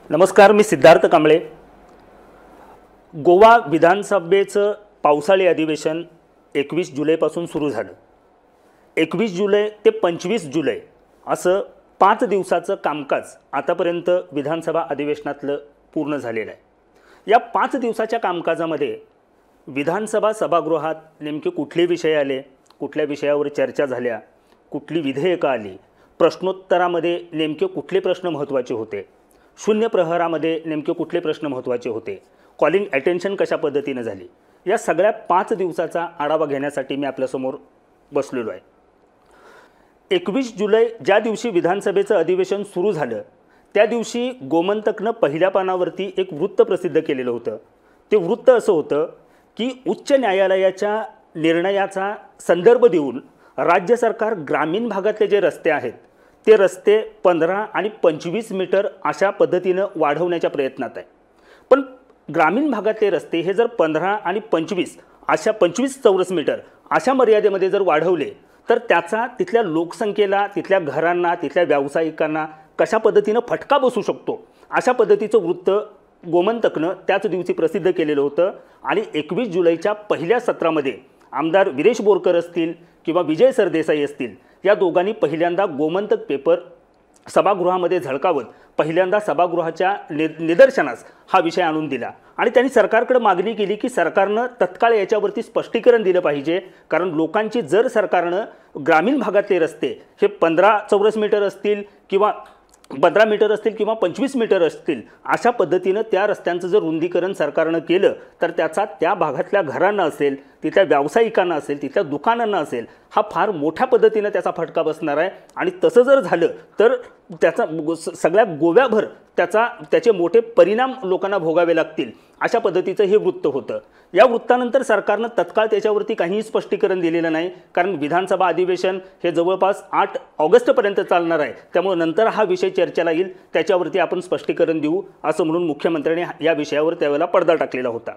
नमस्कार, मी सिद्धार्थ कांबळे। गोवा विधानसभेचं पावसाळी अधिवेशन 21 जुलैपासून सुरू झालं। 21 जुलै ते 25 जुलै असं 5 दिवसाचं कामकाज आतापर्यंत विधानसभा अधिवेशनातलं पूर्ण झालेलं आहे। या 5 दिवसाच्या कामकाजामध्ये विधानसभा सभागृहात नेमके कुठले विषय आले, कुठल्या विषयावर चर्चा झाल्या, कुठली विधेयकं आली, प्रश्नोत्तरामध्ये नेमके कुठले प्रश्न महत्त्वाचे होते, शून्य प्रहरामध्ये नेमके कुठले प्रश्न महत्त्वाचे होते, कॉलिंग अटेन्शन कशा पद्धतीनं झाली, या सगळ्या 5 दिवसाचा आढावा घेण्यासाठी मी आपल्यासमोर बसलेलो आहे। 21 जुलै ज्या दिवशी विधानसभेचं अधिवेशन सुरू झालं त्या दिवशी गोमंतकनं पहिल्या पानावरती एक वृत्त प्रसिद्ध केलेलं होतं। ते वृत्त असं होतं की उच्च न्यायालयाच्या निर्णयाचा संदर्भ देऊन राज्य सरकार ग्रामीण भागातले जे रस्ते आहेत ते रस्ते 15 आणि 25 मीटर अशा पद्धतीनं वाढवण्याच्या प्रयत्नात आहे। पण ग्रामीण भागातले रस्ते हे जर 15 आणि 25 अशा 25 चौरस मीटर अशा मर्यादेमध्ये जर वाढवले तर त्याचा तिथल्या लोकसंख्येला, तिथल्या घरांना, तिथल्या व्यावसायिकांना कशा पद्धतीनं फटका बसू शकतो अशा पद्धतीचं वृत्त गोमंतकनं त्याच दिवशी प्रसिद्ध केलेलं होतं। आणि 21 जुलैच्या पहिल्या सत्रामध्ये आमदार विरेश बोरकर असतील किंवा विजय सरदेसाई असतील या दोघांनी पहिल्यांदा गोमंतक पेपर सभागृहामध्ये झळकावत पहिल्यांदा सभागृहाच्या निदर्शनास हा विषय आणून दिला आणि त्यांनी सरकारकडे मागणी केली की सरकारनं तत्काळ याच्यावरती स्पष्टीकरण दिलं पाहिजे। कारण लोकांची जर सरकारनं ग्रामीण भागातले रस्ते हे 15 चौरस मीटर असतील किंवा 15 मीटर असतील किंवा 25 मीटर असतील अशा पद्धतीनं त्या रस्त्यांचं जर रुंदीकरण सरकारनं केलं तर त्याचा त्या भागातल्या घरांना असेल, तिथल्या व्यावसायिकांना असेल, तिथल्या दुकानांना असेल हा फार मोठ्या पद्धतीनं त्याचा फटका बसणार आहे। आणि तसं जर झालं तर त्याचा सगळ्या गोव्याभर त्याचे मोठे परिणाम लोकांना भोगावे लागतील अशा पद्धतीचं हे वृत्त होतं। या वृत्तानंतर सरकारनं तत्काळ त्याच्यावरती काहीही स्पष्टीकरण दिलेलं नाही, कारण विधानसभा अधिवेशन हे जवळपास 8 ऑगस्टपर्यंत चालणार आहे। त्यामुळे नंतर हा विषय चर्चेला येईल, त्याच्यावरती आपण स्पष्टीकरण देऊ असं म्हणून मुख्यमंत्र्यांनी या विषयावर त्यावेळेला पडदा टाकलेला होता।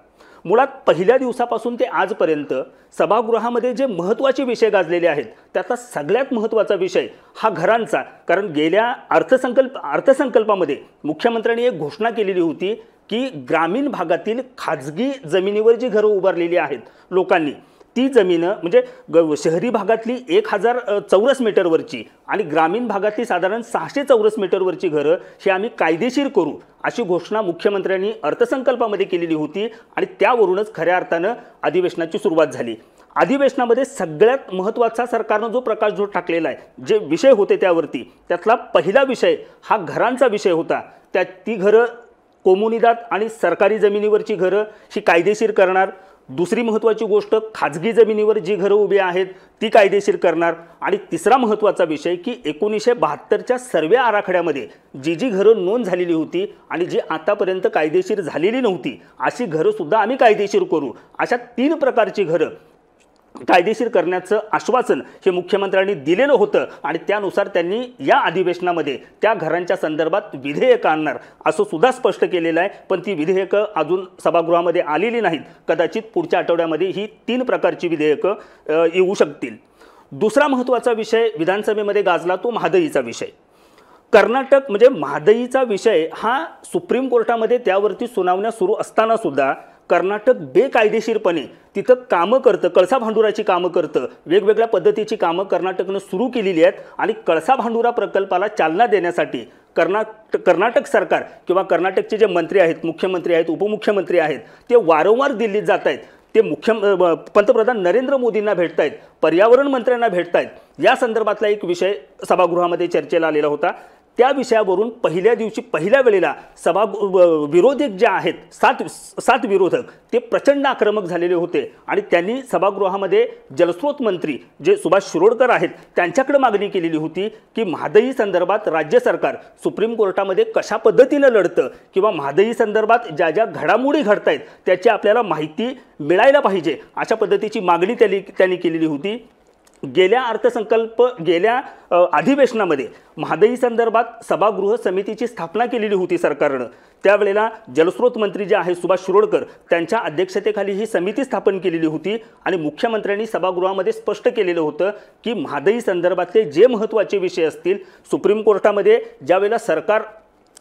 मुळात पहिल्या दिवसापासून ते आजपर्यंत सभागृहामध्ये जे महत्त्वाचे विषय गाजलेले आहेत त्यातला सगळ्यात महत्त्वाचा विषय हा घरांचा। कारण गेल्या अर्थसंकल्पामध्ये मुख्यमंत्र्यांनी एक घोषणा केलेली होती की ग्रामीण भागातील खाजगी जमिनीवर जी घरं उभारलेली आहेत लोकांनी, ती जमीनं म्हणजे शहरी भागातली 1000 चौरस मीटरवरची आणि ग्रामीण भागातली साधारण 600 चौरस मीटरवरची घरं हे आम्ही कायदेशीर करू अशी घोषणा मुख्यमंत्र्यांनी अर्थसंकल्पामध्ये केलेली होती। आणि त्यावरूनच खऱ्या अर्थानं अधिवेशनाची सुरुवात झाली। अधिवेशनामध्ये सगळ्यात महत्त्वाचा सरकारनं जो प्रकाशझोत टाकलेला आहे, जे विषय होते त्यावरती, त्यातला पहिला विषय हा घरांचा विषय होता। ती घरं कोमुनिदात आणि सरकारी जमिनीवरची घरं ही कायदेशीर करणार। दुसरी महत्त्वाची गोष्ट, खाजगी जमिनीवर जी घरं उभी आहेत ती कायदेशीर करणार। आणि तिसरा महत्त्वाचा विषय की 1972च्या सर्वे आराखड्यामध्ये जी घरं नोंद झालेली होती आणि जी आतापर्यंत कायदेशीर झालेली नव्हती अशी घरंसुद्धा आम्ही कायदेशीर करू, अशा 3 प्रकारची घरं कायदेशीर करण्याचं आश्वासन हे मुख्यमंत्र्यांनी दिलेलं होतं। आणि त्यानुसार त्यांनी या अधिवेशनामध्ये त्या घरांच्या संदर्भात विधेयकं आणणार असं सुद्धा स्पष्ट केलेलं आहे। पण ती विधेयकं अजून सभागृहामध्ये आलेली नाहीत। कदाचित पुढच्या आठवड्यामध्ये ही 3 प्रकारची विधेयकं येऊ शकतील। दुसरा महत्त्वाचा विषय विधानसभेमध्ये गाजला तो महादईचा विषय। कर्नाटक म्हणजे महादईचा विषय हा सुप्रीम कोर्टामध्ये त्यावरती सुनावण्या सुरू असताना सुद्धा कर्नाटक बेकायदेशीरपणे तिथं कामं करतं, कळसा भांडुराची कामं करतं, वेगवेगळ्या पद्धतीची कामं कर्नाटकनं सुरू केलेली आहेत। आणि कळसा भांडुरा प्रकल्पाला चालना देण्यासाठी कर्नाटक सरकार किंवा कर्नाटकचे जे मंत्री आहेत, मुख्यमंत्री आहेत, उपमुख्यमंत्री आहेत, ते वारंवार दिल्लीत जात आहेत। ते पंतप्रधान नरेंद्र मोदींना भेटत आहेत, पर्यावरण मंत्र्यांना भेटत आहेत। या संदर्भातला एक विषय सभागृहामध्ये चर्चेला आलेला होता। त्या विषयावरून पहिल्या दिवशी पहिल्या वेळेला विरोधक जे आहेत 7 विरोधक ते प्रचंड आक्रमक झालेले होते आणि त्यांनी सभागृहामध्ये जलस्रोत मंत्री जे सुभाष शिरोडकर आहेत त्यांच्याकडे मागणी केलेली होती की महादई संदर्भात राज्य सरकार सुप्रीम कोर्टामध्ये कशा पद्धतीनं लढतं किंवा महादई संदर्भात ज्या ज्या घडामोडी घडत आहेत त्याची आपल्याला माहिती मिळायला पाहिजे अशा पद्धतीची मागणी त्यांनी केलेली होती। गेल्या अधिवेशनामध्ये महादई संदर्भात सभागृह समितीची स्थापना केलेली होती सरकारनं। त्यावेळेला जलस्रोत मंत्री जे आहे सुभाष शिरोडकर त्यांच्या अध्यक्षतेखाली ही समिती स्थापन केलेली होती आणि मुख्यमंत्र्यांनी सभागृहामध्ये स्पष्ट केलेलं होतं की महादई संदर्भातले जे महत्त्वाचे विषय असतील सुप्रीम कोर्टामध्ये ज्यावेळेला सरकार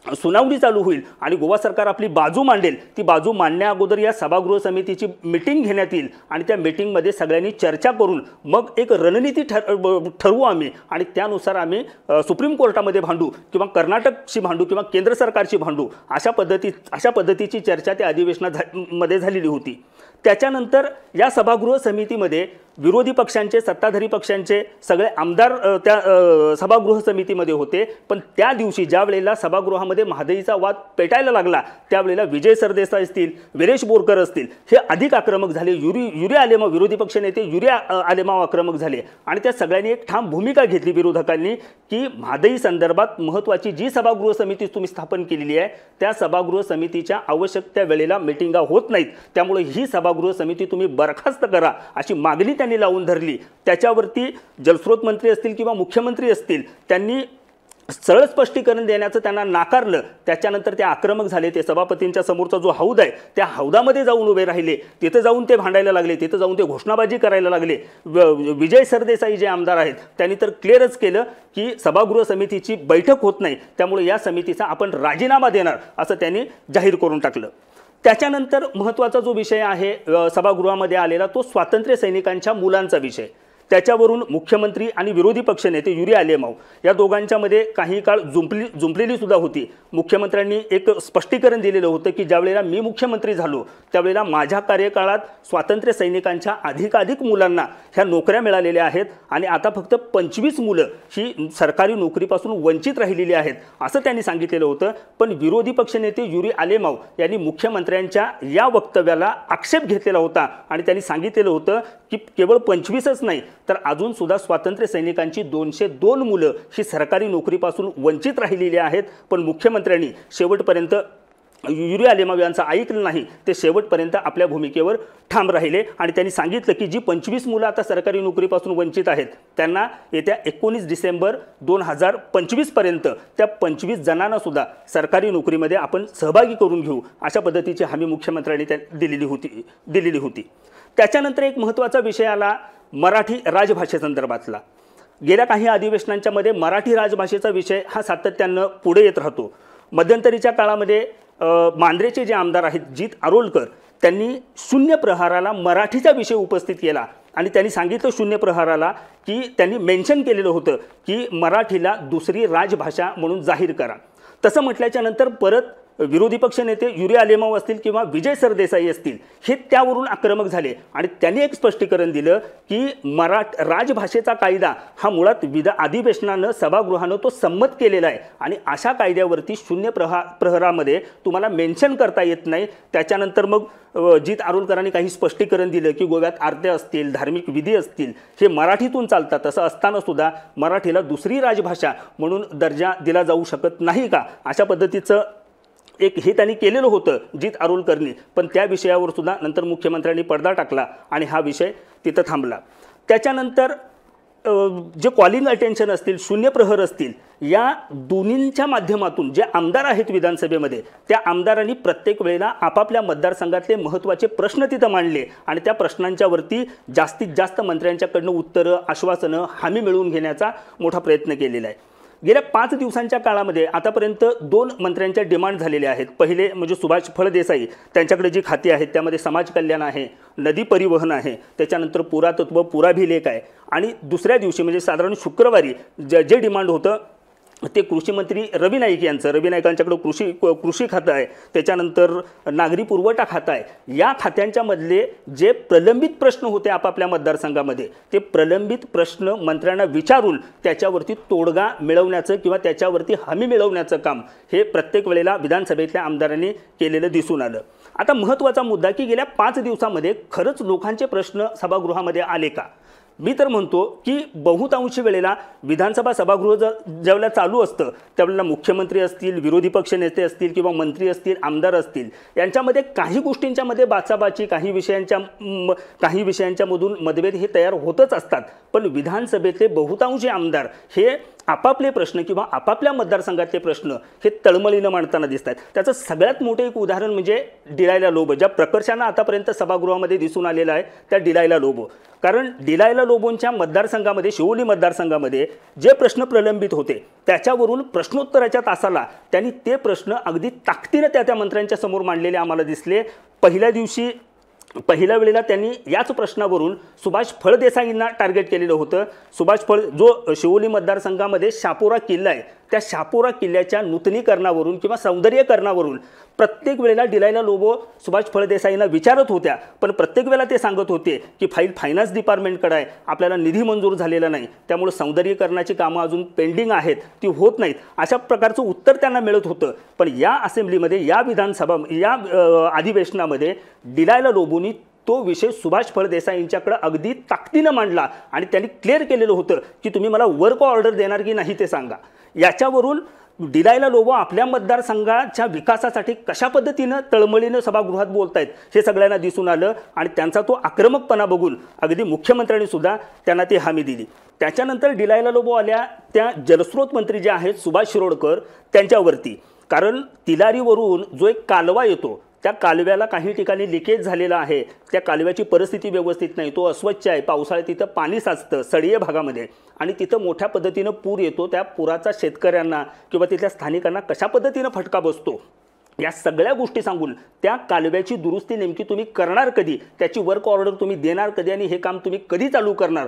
सुनावणी चालू होईल आणि गोवा सरकार आपली बाजू मांडेल, ती बाजू मांडण्या अगोदर या सभागृह समितीची मीटिंग घेण्यात येईल आणि त्या मीटिंगमध्ये सगळ्यांनी चर्चा करून मग एक रणनीती ठरवू आम्ही आणि त्यानुसार आम्ही सुप्रीम कोर्टामध्ये भांडू किंवा कर्नाटकशी भांडू किंवा केंद्र सरकारशी भांडू, अशा पद्धतीची चर्चा त्या अधिवेशनामध्ये झालेली होती। त्याच्यानंतर या सभागृह समितीमध्ये विरोधी पक्षांचे, सत्ताधारी पक्षांचे सगळे आमदार त्या सभागृह समितीमध्ये होते। पण त्या दिवशी ज्या वेळेला सभागृहामध्ये महागाईचा वाद पेटायला लागला त्यावेळेला विजय सरदेसाई असतील, वीरेश बोरकर असतील, हे अधिक आक्रमक झाले। युरिया आलेमाव, विरोधी पक्षनेते युरिया आलेमाव आक्रमक झाले आणि त्या सगळ्यांनी एक ठाम भूमिका घेतली विरोधकांनी की महागाई संदर्भात महत्त्वाची जी सभागृह समिती तुम्ही स्थापन केलेली आहे त्या सभागृह समितीच्या आवश्यक त्या वेळेला मीटिंगा होत नाहीत, त्यामुळे ही सभागृह समिती तुम्ही बरखास्त करा अशी मागणी त्यांनी लावून धरली। त्याच्यावरती जलस्रोत मंत्री असतील किंवा मुख्यमंत्री असतील त्यांनी सरळ स्पष्टीकरण देण्याचं त्यांना नाकारलं। त्याच्यानंतर ते आक्रमक झाले, ते सभापतींच्या समोरचा जो हौद आहे त्या हौदामध्ये जाऊन उभे राहिले, तिथे जाऊन ते भांडायला लागले, तिथे जाऊन ते घोषणाबाजी करायला लागले। विजय सरदेसाई जे आमदार आहेत त्यांनी तर क्लिअरच केलं की सभागृह समितीची बैठक होत नाही, त्यामुळे या समितीचा आपण राजीनामा देणार असं त्यांनी जाहीर करून टाकलं। त्याच्यानंतर महत्त्वाचा जो विषय आहे सभागृहामध्ये आलेला तो स्वातंत्र्य सैनिकांच्या मुलांचा विषय। त्याच्यावरून मुख्यमंत्री आणि विरोधी पक्षनेते युरिया आलेमाव या दोघांच्यामध्ये काही काळ जुंपलेली सुद्धा होती। मुख्यमंत्र्यांनी एक स्पष्टीकरण दिलेलं होतं की ज्यावेळेला मी मुख्यमंत्री झालो त्यावेळेला माझ्या कार्यकाळात स्वातंत्र्य सैनिकांच्या अधिकाधिक मुलांना ह्या नोकऱ्या मिळालेल्या आहेत आणि आता फक्त 25 मुलं ही सरकारी नोकरीपासून वंचित राहिलेली आहेत असं त्यांनी सांगितलेलं होतं। पण विरोधी पक्षनेते युरिया आलेमाव यांनी मुख्यमंत्र्यांच्या या वक्तव्याला आक्षेप घेतलेला होता आणि त्यांनी सांगितलेलं होतं की केवळ 25च नाही तर अजून सुद्धा स्वातंत्र्य सैनिकांची 202 मुलं ही सरकारी नोकरीपासून वंचित राहिलेली आहेत। पण मुख्यमंत्र्यांनी शेवटपर्यंत युरिया आलेमाव यांचं ऐकलं नाही, ते शेवटपर्यंत आपल्या भूमिकेवर ठाम राहिले आणि त्यांनी सांगितलं की जी 25 मुलं आता सरकारी नोकरीपासून वंचित आहेत त्यांना येत्या 19 डिसेंबर 2025 पर्यंत त्या 25 जणांना सुद्धा सरकारी नोकरीमध्ये आपण सहभागी करून घेऊ अशा पद्धतीची हमी मुख्यमंत्र्यांनी दिलेली होती। त्याच्यानंतर एक महत्त्वाचा विषय आला मराठी राजभाषेसंदर्भातला। गेल्या काही अधिवेशनांच्या मध्ये मराठी राजभाषेचा विषय हा सातत्यानं पुढे येत राहतो। मध्यंतरीच्या काळामध्ये मांद्रेचे जे आमदार आहेत जित आरोलकर त्यांनी शून्य प्रहाराला मराठीचा विषय उपस्थित केला आणि त्यांनी सांगितलं शून्य प्रहाराला की त्यांनी मेन्शन केलेलं होतं की मराठीला दुसरी राजभाषा म्हणून जाहीर करा। तसं म्हटल्याच्या नंतर परत विरोधी पक्षनेते युरिया आलेमाव असतील किंवा विजय सरदेसाई असतील हे त्यावरून आक्रमक झाले आणि त्यांनी एक स्पष्टीकरण दिलं की राजभाषेचा कायदा हा मुळात अधिवेशनानं सभागृहानं तो संमत केलेला आहे आणि अशा कायद्यावरती शून्य प्रहरामध्ये तुम्हाला मेन्शन करता येत नाही। त्याच्यानंतर मग जित आरोलकरांनी काही स्पष्टीकरण दिलं की गोव्यात आरत्या असतील, धार्मिक विधी असतील हे मराठीतून चालतात, तसं असताना सुद्धा मराठीला दुसरी राजभाषा म्हणून दर्जा दिला जाऊ शकत नाही का, अशा पद्धतीचं एक हे त्यांनी केलेलं होतं जित आरोलकरनी। पण त्या विषयावर सुद्धा नंतर मुख्यमंत्र्यांनी पडदा टाकला आणि हा विषय तिथं थांबला। त्याच्यानंतर जे कॉलिंग अटेन्शन असतील, शून्य प्रहर असतील, या दोन्हींच्या माध्यमातून जे आमदार आहेत विधानसभेमध्ये त्या आमदारांनी प्रत्येक वेळेला आपापल्या मतदारसंघातले महत्त्वाचे प्रश्न तिथं मांडले आणि त्या प्रश्नांच्यावरती जास्तीत जास्त मंत्र्यांच्याकडनं उत्तरं, आश्वासनं, हमी मिळवून घेण्याचा मोठा प्रयत्न केलेला आहे। गेल्या 5 दिवसांच्या काळामध्ये आतापर्यंत 2 मंत्र्यांच्या डिमांड झालेल्या आहेत। पहिले म्हणजे सुभाष फळदेसाई, त्यांच्याकडे जी खाती आहेत त्यामध्ये समाज कल्याण आहे, नदी परिवहन आहे, त्याच्यानंतर पुरातत्व, पुराभिलेख आहे आणि दुसऱ्या दिवशी म्हणजे साधारण शुक्रवारी जे डिमांड होतं ते कृषी मंत्री रवी नाईक यांचं, रवी नाईकांच्याकडे कृषी खातं आहे, त्याच्यानंतर नागरी पुरवठा खातं आहे। या खात्यांच्या मधले जे प्रलंबित प्रश्न होते आपापल्या मतदारसंघामध्ये ते प्रलंबित प्रश्न मंत्र्यांना विचारून त्याच्यावरती तोडगा मिळवण्याचं किंवा त्याच्यावरती हमी मिळवण्याचं काम हे प्रत्येक वेळेला विधानसभेतल्या आमदारांनी केलेलं दिसून आलं। आता महत्त्वाचा मुद्दा की गेल्या 5 दिवसामध्ये खरंच लोकांचे प्रश्न सभागृहामध्ये आले का? मी तर म्हणतो की बहुतांशी वेळेला विधानसभा सभागृह ज्यावेळेला चालू असतं त्यावेळेला मुख्यमंत्री असतील, विरोधी पक्ष नेते असतील किंवा मंत्री असतील, आमदार असतील, यांच्यामध्ये काही गोष्टींच्यामध्ये बाचाबाची, काही विषयांच्या मधून मतभेद हे तयार होतच असतात। पण विधानसभेतले बहुतांशी आमदार हे आपापले प्रश्न किंवा आपापल्या मतदारसंघातले प्रश्न हे तळमळीनं मांडताना दिसत आहेत. त्याचं सगळ्यात मोठं एक उदाहरण म्हणजे डिलायला लोबो, ज्या प्रकर्षानं आतापर्यंत सभागृहामध्ये दिसून आलेला आहे त्या डिलायला लोबो. कारण डिलायला लोबोंच्या मतदारसंघामध्ये, शिवोली मतदारसंघामध्ये जे प्रश्न प्रलंबित होते त्याच्यावरून प्रश्नोत्तराच्या तासाला त्यांनी ते प्रश्न अगदी ताकदीनं त्या मंत्र्यांच्या समोर मांडलेले आम्हाला दिसले. पहिल्या वेळेला त्यांनी याच प्रश्नावरून सुभाष फळदेसाईंना टार्गेट केलेलं होतं. सुभाष फळ जो शिवोली मतदारसंघामध्ये शापोरा किल्ला आहे त्या शापोरा किल्ल्याच्या नूतनीकरणावरून किंवा सौंदर्यीकरणावरून प्रत्येक वेळेला डिलायला लोबो सुभाष फळदेसाईंना विचारत होत्या, पण प्रत्येक वेळेला ते सांगत होते की फायनान्स डिपार्टमेंटकडे आहे, आपल्याला निधी मंजूर झालेला नाही, त्यामुळे सौंदर्यीकरणाची कामं अजून पेंडिंग आहेत, ती होत नाहीत, अशा प्रकारचं उत्तर त्यांना मिळत होतं. पण या असेंब्लीमध्ये, या विधानसभा, या अधिवेशनामध्ये डिलायला लोबोनी तो विषय सुभाष फळदेसाईंच्याकडे अगदी ताकदीनं मांडला आणि त्यांनी क्लिअर केलेलं होतं की तुम्ही मला वर्क ऑर्डर देणार की नाही ते सांगा. याच्यावरून डिलायला लोबो आपल्या मतदारसंघाच्या विकासासाठी कशा पद्धतीनं तळमळीनं सभागृहात बोलतायत हे सगळ्यांना दिसून आलं आणि त्यांचा तो आक्रमकपणा बघून अगदी मुख्यमंत्र्यांनी सुद्धा त्यांना ती हमी दिली. त्याच्यानंतर डिलायला लोबो आल्या त्या जलस्रोत मंत्री जे आहेत सुभाष शिरोडकर त्यांच्यावरती. कारण तिलारीवरून जो एक कालवा येतो त्या कालव्याला काही ठिकाणी लिकेज झालेला आहे, त्या कालव्याची परिस्थिती व्यवस्थित नाही, तो अस्वच्छ आहे, पावसाळ्यात तिथं पाणी साचतं सडीय भागामध्ये आणि तिथं मोठ्या पद्धतीनं पूर येतो. त्या पुराचा शेतकऱ्यांना किंवा तिथल्या स्थानिकांना कशा पद्धतीनं फटका बसतो या सगळ्या गोष्टी सांगून त्या कालव्याची दुरुस्ती नेमकी तुम्ही करणार कधी, त्याची वर्क ऑर्डर तुम्ही देणार कधी आणि हे काम तुम्ही कधी चालू करणार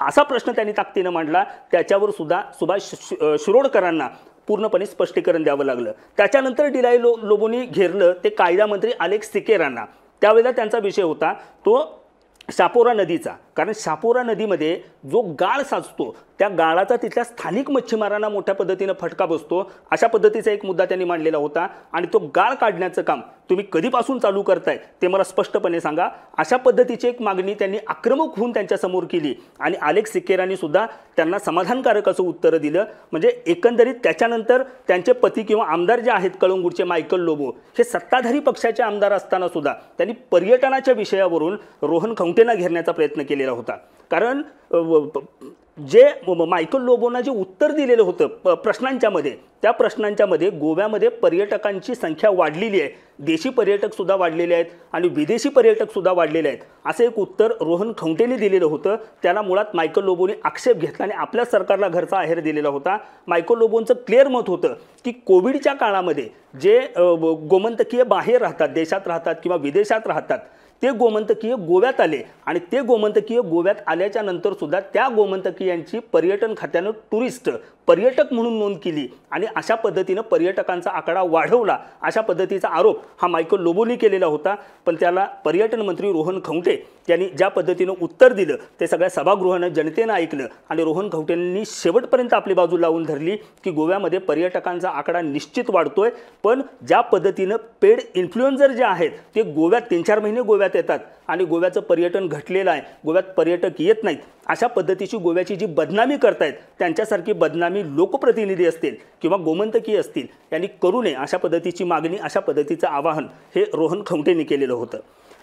असा प्रश्न त्यांनी ताकदीनं मांडला. त्याच्यावर सुद्धा सुभाष शिरोडकरांना पूर्णपणे स्पष्टीकरण द्यावं लागलं. त्याच्यानंतर डिलायला लोबोनी घेरलं ते कायदा मंत्री अलेक्स सिकेरांना. त्यावेळेला त्यांचा विषय होता तो शापोरा नदीचा. कारण शापोरा नदीमध्ये जो गाळ साचतो त्या गाळाचा तिथल्या स्थानिक मच्छीमारांना मोठ्या पद्धतीनं फटका बसतो, अशा पद्धतीचा एक मुद्दा त्यांनी मांडलेला होता. आणि तो गाळ काढण्याचं काम तुम्ही कधीपासून चालू करताय ते मला स्पष्टपणे सांगा, अशा पद्धतीची एक मागणी त्यांनी आक्रमक होऊन त्यांच्यासमोर केली आणि अलेक्स सिकेरांनी सुद्धा त्यांना समाधानकारक असं उत्तर दिलं. म्हणजे एकंदरीत त्याच्यानंतर त्यांचे पती किंवा आमदार जे आहेत कळंगूटचे मायकल लोबो हे सत्ताधारी पक्षाचे आमदार असताना सुद्धा त्यांनी पर्यटनाच्या विषयावरून रोहन खंवटेंना घेरण्याचा प्रयत्न केलेला होता. कारण जे मायकल लोबोंना जे उत्तर दिलेलं होतं प्रश्नांच्यामध्ये, त्या प्रश्नांच्यामध्ये गोव्यामध्ये पर्यटकांची संख्या वाढलेली आहे, देशी पर्यटकसुद्धा वाढलेले आहेत आणि विदेशी पर्यटकसुद्धा वाढलेले आहेत असं एक उत्तर रोहन खंवटेंनी दिलेलं होतं. त्याला मुळात मायकल लोबोंनी आक्षेप घेतला आणि आपल्या सरकारला घरचा आहेर दिलेला होता. मायकल लोबोंचं क्लिअर मत होतं की कोविडच्या काळामध्ये जे गोमंतकीय बाहेर राहतात, देशात राहतात किंवा विदेशात राहतात, ते गोमंतकीय गोव्यात आले आणि ते गोमंतकीय गोव्यात आल्याच्या नंतर सुद्धा त्या गोमंतकीयांची पर्यटन खात्यानं पर्यटक म्हणून नोंद केली आणि अशा पद्धतीनं पर्यटकांचा आकडा वाढवला, अशा पद्धतीचा आरोप हा मायकल लोबोंनी केलेला होता. पण त्याला पर्यटन मंत्री रोहन खंवटे यांनी ज्या पद्धतीनं उत्तर दिलं ते सगळ्या सभागृहानं जनतेनं ऐकलं आणि रोहन खंवटेंनी शेवटपर्यंत आपली बाजू लावून धरली की गोव्यामध्ये पर्यटकांचा आकडा निश्चित वाढतोय, पण ज्या पद्धतीनं पेड इन्फ्लुएन्सर जे आहेत ते गोव्यात 3-4 महिने गोव्यात येतात आणि गोव्याचं पर्यटन घटलेलं आहे, गोव्यात पर्यटक येत नाहीत, अशा पद्धतीची गोव्याची जी बदनामी करतायत त्यांच्यासारखी बदनामी लोकप्रतिनिधी असतील किंवा गोमंतकीय असतील यांनी करू नये, अशा पद्धतीची मागणी, अशा पद्धतीचं आवाहन हे रोहन खंवटेंनी केलेलं होतं.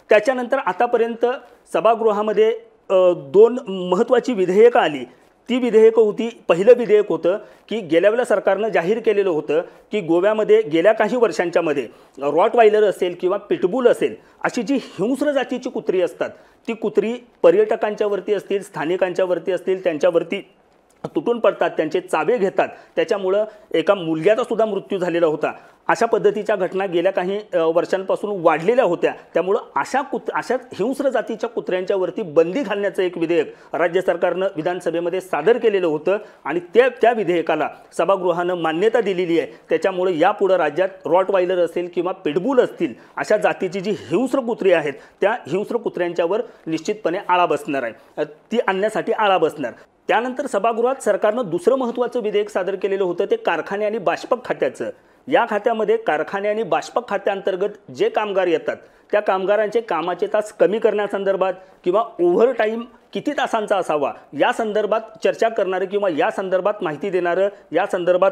त्याच्यानंतर आतापर्यंत सभागृहामध्ये 2 महत्त्वाची विधेयकं आली. ती विधेयकं होती, पहिलं विधेयक होतं की गेल्या वेळेला सरकारनं जाहीर केलेलं होतं की गोव्यामध्ये गेल्या काही वर्षांच्यामध्ये रॉटवायलर असेल किंवा पिटबुल असेल अशी जी हिंस्र जातीची कुत्री असतात ती कुत्री पर्यटकांच्यावरती असतील, स्थानिकांच्यावरती असतील, त्यांच्यावरती तुटून पडतात, त्यांचे चावे घेतात, त्याच्यामुळं एका मुलग्याचा सुद्धा मृत्यू झालेला होता. अशा पद्धतीच्या घटना गेल्या काही वर्षांपासून वाढलेल्या होत्या. त्यामुळं अशा हिंस्र जातीच्या कुत्र्यांच्यावरती बंदी घालण्याचं एक विधेयक राज्य सरकारनं विधानसभेमध्ये सादर केलेलं होतं आणि त्या विधेयकाला सभागृहानं मान्यता दिलेली आहे. त्याच्यामुळे यापुढं राज्यात रॉटवायलर असेल किंवा पिटबुल असतील अशा जातीची जी हिंस्र कुत्री आहेत त्या हिंस्र कुत्र्यांच्यावर निश्चितपणे आळा बसणार आहे, ती आणण्यासाठी आळा बसणार. त्यानंतर सभागृहात सरकारनं दुसरं महत्त्वाचं विधेयक सादर केलेलं होतं ते कारखाने आणि बाष्पक खात्याचं. या खात्यामध्ये कारखाने आणि बाष्पक खात्यांतर्गत जे कामगार येतात त्या कामगारांचे कामाचे तास कमी करण्यासंदर्भात किंवा ओव्हरटाईम किती तासांचा असावा या संदर्भात चर्चा करणारं किंवा या संदर्भात माहिती देणारं, या संदर्भात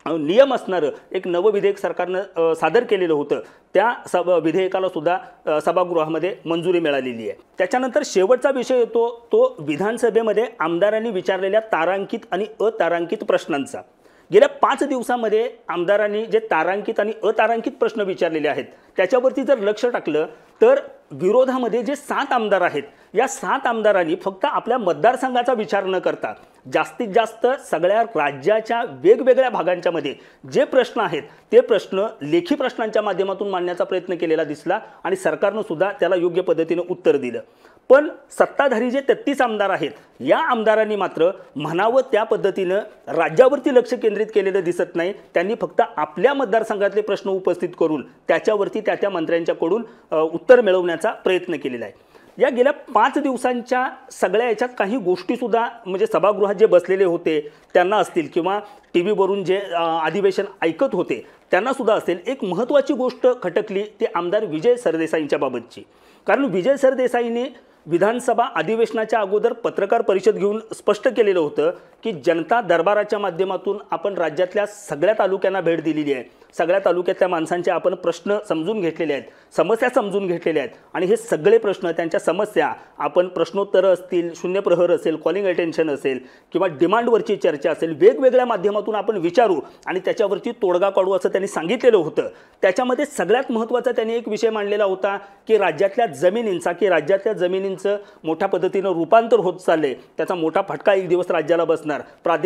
नियम असणारं एक नवं विधेयक सरकारनं सादर केलेलं होतं, त्या विधेयकाला सुद्धा सभागृहामध्ये मंजुरी मिळालेली आहे। त्याच्यानंतर शेवटचा विषय येतो तो विधानसभेमध्ये आमदारांनी विचारलेल्या तारांकित आणि अतारांकित प्रश्नांचा। गेल्या 5 दिवसांमध्ये आमदारांनी जे तारांकित आणि अतारांकित प्रश्न विचारलेले आहेत त्याच्यावरती जर लक्ष टाकलं तर विरोधामध्ये जे 7 आमदार आहेत या 7 आमदारांनी फक्त आपल्या मतदारसंघाचा विचार न करता जास्तीत जास्त सगळ्या राज्याच्या वेगवेगळ्या भागांच्या मध्ये जे प्रश्न आहेत ते प्रश्न लेखी प्रश्नांच्या माध्यमातून मांडण्याचा प्रयत्न केलेला दिसला आणि सरकारनं सुद्धा त्याला योग्य पद्धतीने उत्तर दिलं। पण सत्ताधारी जे 33 आमदार आहेत या आमदारांनी मात्र म्हणावं त्या पद्धतीनं राज्यावरती लक्ष केंद्रित केलेलं दिसत नाही। त्यांनी फक्त आपल्या मतदारसंघातले प्रश्न उपस्थित करून त्याच्यावरती त्या मंत्र्यांच्याकडून उत्तर मिळवण्याचा प्रयत्न केलेला आहे। या गेल्या 5 दिवसांच्या सगळ्या याच्यात काही गोष्टी सुद्धा म्हणजे सभागृहात जे बसलेले होते त्यांना असतील किंवा टीव्हीवरून जे अधिवेशन ऐकत होते त्यांना सुद्धा असेल, एक महत्त्वाची गोष्ट खटकली ती आमदार विजय सरदेसाईंच्या बाबतची। कारण विजय सरदेसाईंनी विधानसभा अधिवेशनाच्या अगोदर पत्रकार परिषद घेऊन स्पष्ट केलेलं होतं की जनता दरबाराच्या माध्यमातून आपण राज्यातल्या सगळ्या तालुक्यांना भेट दिलेली आहे, सगळ्या तालुक्यातल्या माणसांचे आपण प्रश्न समजून घेतलेले आहेत, समस्या समजून घेतलेल्या आहेत आणि हे सगळे प्रश्न त्यांच्या समस्या आपण प्रश्नोत्तर असतील, शून्य प्रहर असेल, कॉलिंग अटेन्शन असेल किंवा डिमांडवरची चर्चा असेल वेगवेगळ्या माध्यमातून आपण विचारू आणि त्याच्यावरती तोडगा काढू असं त्यांनी सांगितलेलं होतं। त्याच्यामध्ये सगळ्यात महत्त्वाचा त्यांनी एक विषय मांडलेला होता की राज्यातल्या जमिनींचं मोठ्या पद्धतीनं रूपांतर होत चालले, त्याचा मोठा फटका एक दिवस राज्याला बसणार,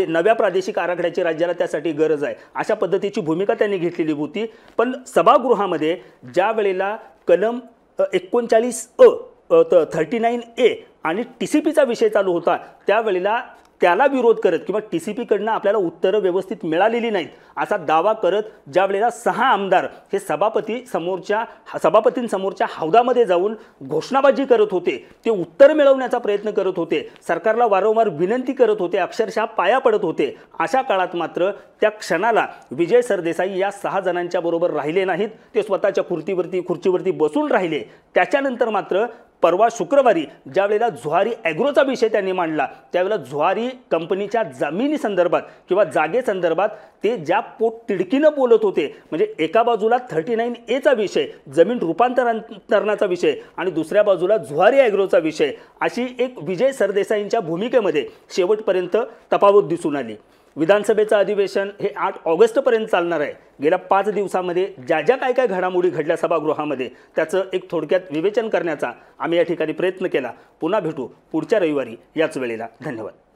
नव्या प्रादेशिक आराखड्याची राज्याला त्यासाठी गरज आहे अशा पद्धतीची भूमिका त्यांनी घेतलेली होती। पण सभागृहामध्ये ज्या वेळेला कलम 39A आणि TCPचा विषय चालू होता त्यावेळेला त्याला विरोध करत किंवा TCPकडनं आपल्याला उत्तरं व्यवस्थित मिळालेली नाहीत असा दावा करत ज्या वेळेला 6 आमदार हे सभापतींसमोरच्या हौदामध्ये जाऊन घोषणाबाजी करत होते, ते उत्तर मिळवण्याचा प्रयत्न करत होते, सरकारला वारंवार विनंती करत होते, अक्षरशः पाया पडत होते, अशा काळात मात्र त्या क्षणाला विजय सरदेसाई या 6 जणांच्या बरोबर राहिले नाहीत, ते स्वतःच्या खुर्चीवरती बसून राहिले। त्याच्यानंतर मात्र परवा शुक्रवारी ज्या वेळेला जुहारी ॲग्रोचा विषय त्यांनी मांडला त्यावेळेला जुहारी कंपनीच्या जमिनी संदर्भात किंवा जागेसंदर्भात ते ज्या पोट तिडकीनं बोलत होते, म्हणजे एका बाजूला 39A विषय जमीन रूपांतरणाचा विषय आणि दुसऱ्या बाजूला जुहारी ॲग्रोचा विषय, अशी एक विजय सरदेसाईंच्या भूमिकेमध्ये शेवटपर्यंत तफावत दिसून आली। विधानसभेचं अधिवेशन हे 8 ऑगस्टपर्यंत चालणार आहे। गेल्या 5 दिवसांमध्ये ज्या काय घडामोडी घडल्या सभागृहामध्ये त्याचं एक थोडक्यात विवेचन करण्याचा आम्ही या ठिकाणी प्रयत्न केला। पुन्हा भेटू पुढच्या रविवारी याच वेळेला। धन्यवाद।